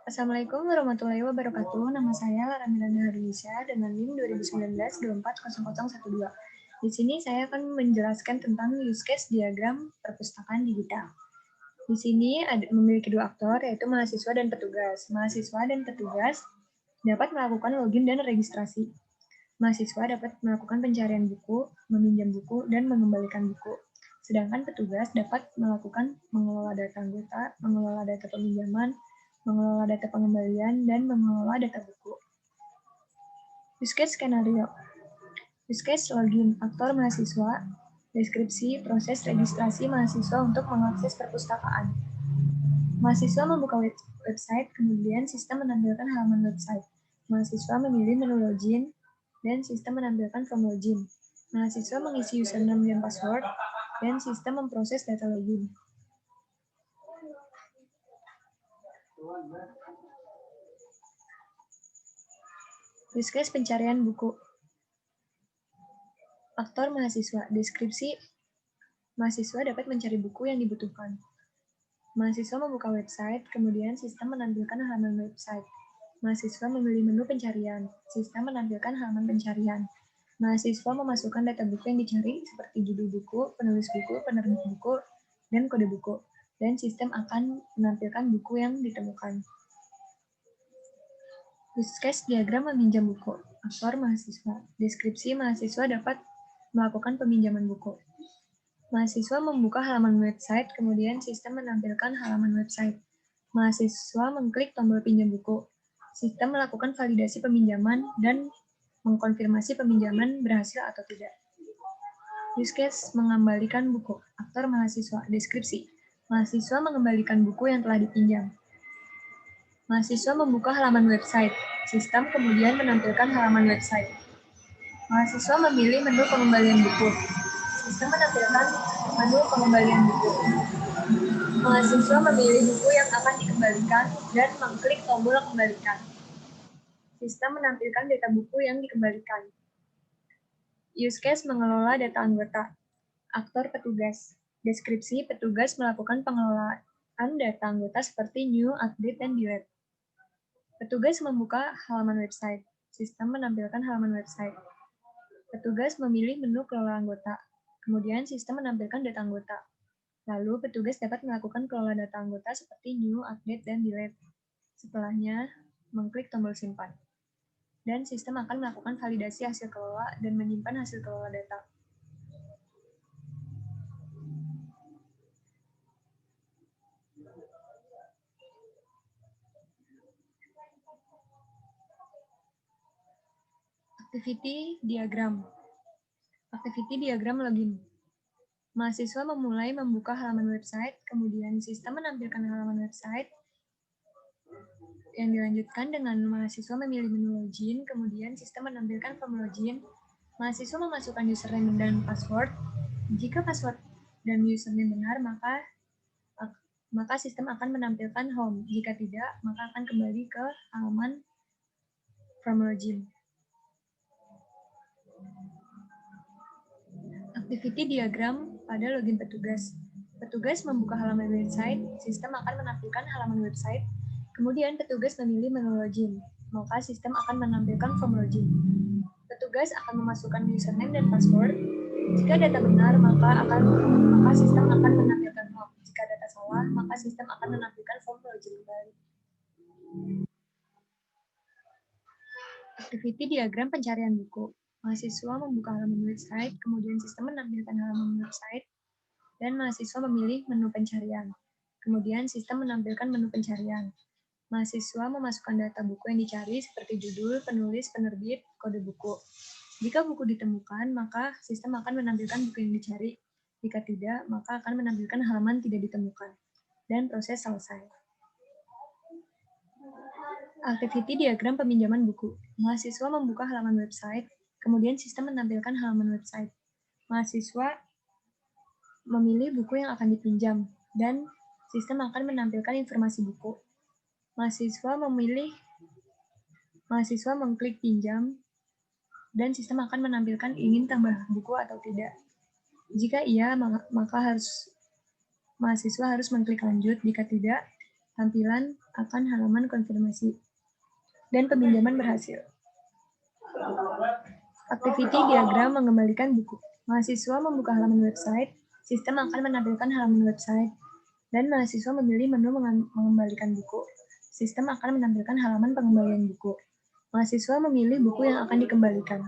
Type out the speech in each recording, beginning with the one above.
Assalamualaikum warahmatullahi wabarakatuh. Nama saya Lara Miranda Harlisha dengan NIM 2019-240012. Di sini saya akan menjelaskan tentang use case diagram perpustakaan digital. Di sini memiliki dua aktor, yaitu mahasiswa dan petugas. Mahasiswa dan petugas dapat melakukan login dan registrasi. Mahasiswa dapat melakukan pencarian buku, meminjam buku, dan mengembalikan buku. Sedangkan petugas dapat melakukan mengelola data anggota, mengelola data peminjaman, mengelola data pengembalian, dan mengelola data buku. Use case skenario. Use case login, aktor mahasiswa, deskripsi, proses registrasi mahasiswa untuk mengakses perpustakaan. Mahasiswa membuka website, kemudian sistem menampilkan halaman website. Mahasiswa memilih menu login, dan sistem menampilkan form login. Mahasiswa mengisi username dan password, dan sistem memproses data login. Use case pencarian buku. Aktor mahasiswa, deskripsi, mahasiswa dapat mencari buku yang dibutuhkan. Mahasiswa membuka website, kemudian sistem menampilkan halaman website. Mahasiswa memilih menu pencarian, sistem menampilkan halaman pencarian. Mahasiswa memasukkan data buku yang dicari seperti judul buku, penulis buku, penerbit buku, dan kode buku. Dan sistem akan menampilkan buku yang ditemukan. Use case diagram meminjam buku. Aktor mahasiswa. Deskripsi mahasiswa dapat melakukan peminjaman buku. Mahasiswa membuka halaman website, kemudian sistem menampilkan halaman website. Mahasiswa mengklik tombol pinjam buku. Sistem melakukan validasi peminjaman dan mengkonfirmasi peminjaman berhasil atau tidak. Use case mengembalikan buku. Aktor mahasiswa. Deskripsi. Mahasiswa mengembalikan buku yang telah dipinjam. Mahasiswa membuka halaman website. Sistem kemudian menampilkan halaman website. Mahasiswa memilih menu pengembalian buku. Sistem menampilkan menu pengembalian buku. Mahasiswa memilih buku yang akan dikembalikan dan mengklik tombol kembalikan. Sistem menampilkan data buku yang dikembalikan. Use case mengelola data anggota. Aktor petugas. Deskripsi petugas melakukan pengelolaan data anggota seperti new, update, dan delete. Petugas membuka halaman website. Sistem menampilkan halaman website. Petugas memilih menu kelola anggota. Kemudian sistem menampilkan data anggota. Lalu petugas dapat melakukan kelola data anggota seperti new, update, dan delete. Setelahnya, mengklik tombol simpan. Dan sistem akan melakukan validasi hasil kelola dan menyimpan hasil kelola data. Activity diagram. Activity diagram login. Mahasiswa memulai membuka halaman website, kemudian sistem menampilkan halaman website, yang dilanjutkan dengan mahasiswa memilih menu login, kemudian sistem menampilkan form login. Mahasiswa memasukkan username dan password. Jika password dan username benar, maka sistem akan menampilkan home. Jika tidak, maka akan kembali ke halaman form login. Activity diagram pada login petugas. Petugas membuka halaman website, sistem akan menampilkan halaman website, kemudian petugas memilih menu login, maka sistem akan menampilkan form login. Petugas akan memasukkan username dan password. Jika data benar, maka sistem akan menampilkan home. Jika data salah, maka sistem akan menampilkan form login kembali. Activity diagram pencarian buku. Mahasiswa membuka halaman website, kemudian sistem menampilkan halaman website, dan mahasiswa memilih menu pencarian. Kemudian sistem menampilkan menu pencarian. Mahasiswa memasukkan data buku yang dicari seperti judul, penulis, penerbit, kode buku. Jika buku ditemukan, maka sistem akan menampilkan buku yang dicari. Jika tidak, maka akan menampilkan halaman tidak ditemukan. Dan proses selesai. Activity diagram peminjaman buku. Mahasiswa membuka halaman website, kemudian sistem menampilkan halaman website. Mahasiswa memilih buku yang akan dipinjam, dan sistem akan menampilkan informasi buku. Mahasiswa mengklik pinjam, dan sistem akan menampilkan ingin tambah buku atau tidak. Jika iya, maka mahasiswa harus mengklik lanjut. Jika tidak, tampilan akan halaman konfirmasi, dan peminjaman berhasil. Activity diagram mengembalikan buku. Mahasiswa membuka halaman website, sistem akan menampilkan halaman website, dan mahasiswa memilih menu mengembalikan buku. Sistem akan menampilkan halaman pengembalian buku. Mahasiswa memilih buku yang akan dikembalikan,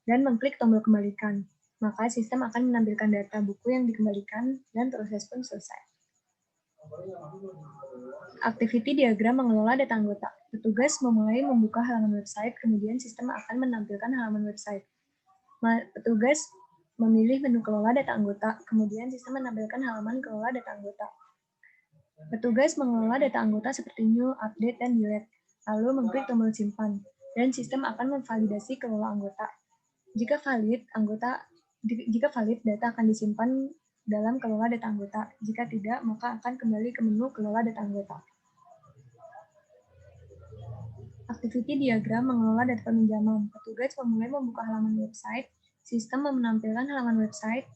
dan mengklik tombol kembalikan. Maka sistem akan menampilkan data buku yang dikembalikan, dan proses pun selesai. Activity diagram mengelola data anggota. Petugas memulai membuka halaman website, kemudian sistem akan menampilkan halaman website. Petugas memilih menu kelola data anggota, kemudian sistem menampilkan halaman kelola data anggota. Petugas mengelola data anggota seperti new, update, dan delete, lalu mengklik tombol simpan, dan sistem akan memvalidasi kelola anggota. Jika valid, data akan disimpan dalam kelola data anggota. Jika tidak, maka akan kembali ke menu kelola data anggota. Activity diagram mengelola data peminjaman. Petugas memulai membuka halaman website, sistem menampilkan halaman website,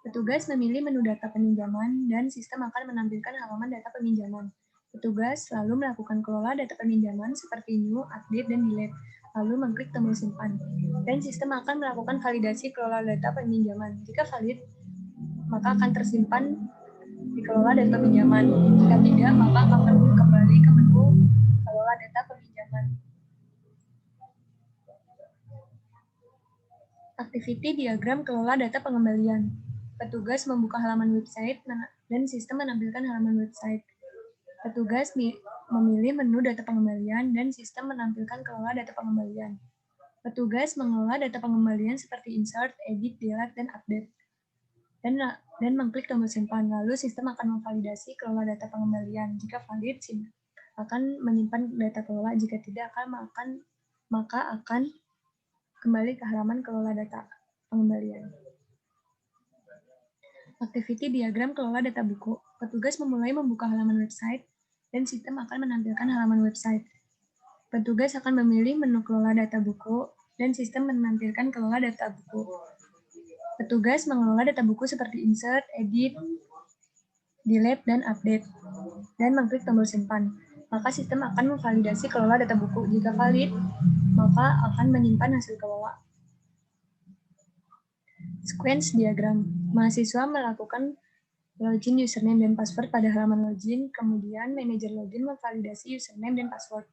petugas memilih menu data peminjaman, dan sistem akan menampilkan halaman data peminjaman. Petugas lalu melakukan kelola data peminjaman seperti new, update, dan delete, lalu mengklik tombol simpan. Dan sistem akan melakukan validasi kelola data peminjaman. Jika valid, maka akan tersimpan dikelola data peminjaman. Jika tidak, maka akan kembali ke menu kelola data peminjaman. Activity diagram kelola data pengembalian. Petugas membuka halaman website dan sistem menampilkan halaman website. Petugas memilih menu data pengembalian dan sistem menampilkan kelola data pengembalian. Petugas mengelola data pengembalian seperti insert, edit, delete, dan update. Dan mengklik tombol simpan, lalu sistem akan memvalidasi kelola data pengembalian. Jika valid, akan menyimpan data kelola. Jika tidak, maka akan kembali ke halaman kelola data pengembalian. Activity diagram kelola data buku. Petugas memulai membuka halaman website, dan sistem akan menampilkan halaman website. Petugas akan memilih menu kelola data buku, dan sistem menampilkan kelola data buku. Petugas mengelola data buku seperti insert, edit, delete, dan update, dan mengklik tombol simpan. Maka sistem akan memvalidasi kelola data buku. Jika valid, maka akan menyimpan hasil kelola. Sequence diagram. Mahasiswa melakukan login username dan password pada halaman login, kemudian manajer login memvalidasi username dan password.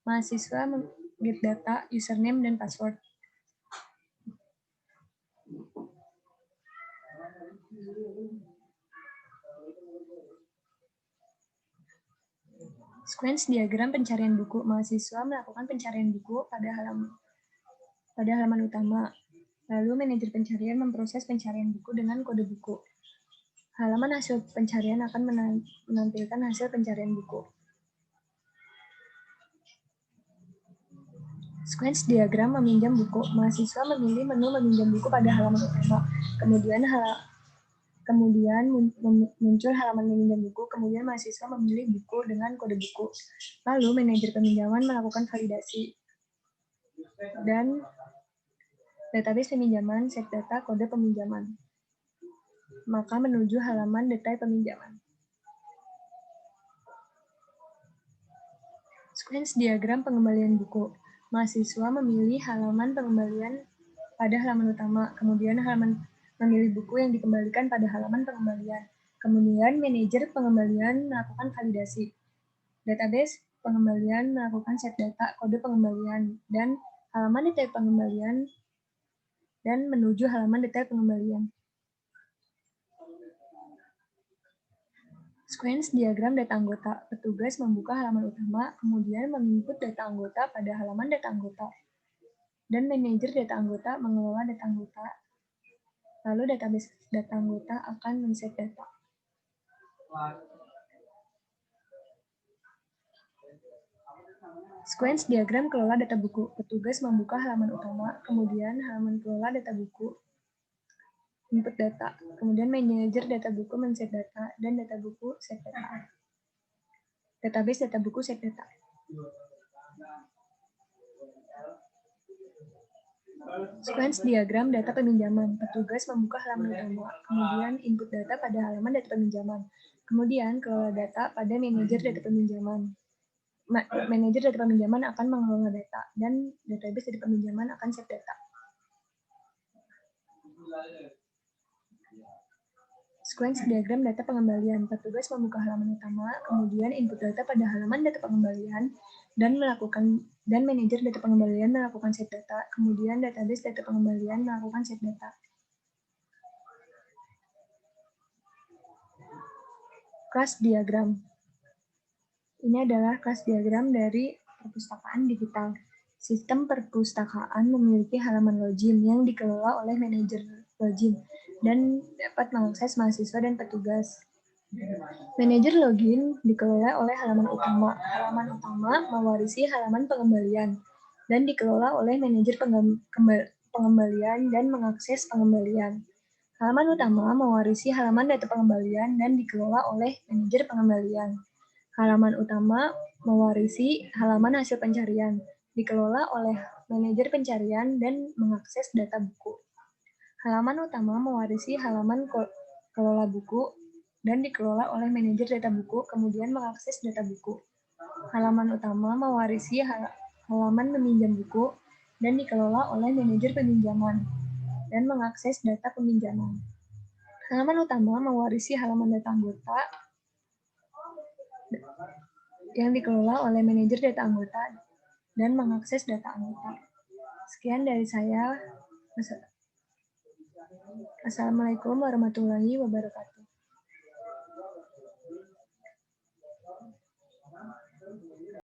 Mahasiswa get data username dan password. Sequence diagram pencarian buku. Mahasiswa melakukan pencarian buku pada halaman utama. Lalu manajer pencarian memproses pencarian buku dengan kode buku. Halaman hasil pencarian akan menampilkan hasil pencarian buku. Sequence diagram meminjam buku. Mahasiswa memilih menu meminjam buku pada halaman utama. Kemudian muncul halaman meminjam buku, kemudian mahasiswa memilih buku dengan kode buku. Lalu manajer peminjaman melakukan validasi. Dan database peminjaman, set data, kode peminjaman. Maka menuju halaman detail peminjaman. Sequence diagram pengembalian buku. Mahasiswa memilih halaman pengembalian pada halaman utama, kemudian memilih buku yang dikembalikan pada halaman pengembalian. Kemudian manajer pengembalian melakukan validasi. Database pengembalian melakukan set data, kode pengembalian, dan halaman detail pengembalian, dan menuju halaman detail pengembalian. Sequence diagram data anggota. Petugas membuka halaman utama, kemudian menginput data anggota pada halaman data anggota. Dan manajer data anggota mengelola data anggota. Lalu database data anggota akan men-set data. Sequence diagram kelola data buku. Petugas membuka halaman utama, kemudian halaman kelola data buku, input data, kemudian manajer data buku men-set data, dan data buku set data. Database data buku set data. Sequence diagram data peminjaman. Petugas membuka halaman utama, kemudian input data pada halaman data peminjaman. Kemudian, kelola data pada manajer data peminjaman. Manajer data peminjaman akan mengelola data, dan database data peminjaman akan set data. Sequence diagram data pengembalian. Petugas membuka halaman utama, kemudian input data pada halaman data pengembalian, dan manajer data pengembalian melakukan set data, kemudian database data pengembalian melakukan set data. Kelas diagram. Ini adalah kelas diagram dari perpustakaan digital. Sistem perpustakaan memiliki halaman login yang dikelola oleh manajer login dan dapat mengakses mahasiswa dan petugas. Manajer login dikelola oleh halaman utama. Halaman utama mewarisi halaman pengembalian dan dikelola oleh manajer pengembalian dan mengakses pengembalian. Halaman utama mewarisi halaman data pengembalian dan dikelola oleh manajer pengembalian. Halaman utama mewarisi halaman hasil pencarian, dikelola oleh manajer pencarian dan mengakses data buku. Halaman utama mewarisi halaman kelola buku dan dikelola oleh manajer data buku, kemudian mengakses data buku. Halaman utama mewarisi halaman meminjam buku dan dikelola oleh manajer peminjaman dan mengakses data peminjaman. Halaman utama mewarisi halaman data anggota yang dikelola oleh manajer data anggota dan mengakses data anggota. Sekian dari saya. Assalamualaikum warahmatullahi wabarakatuh.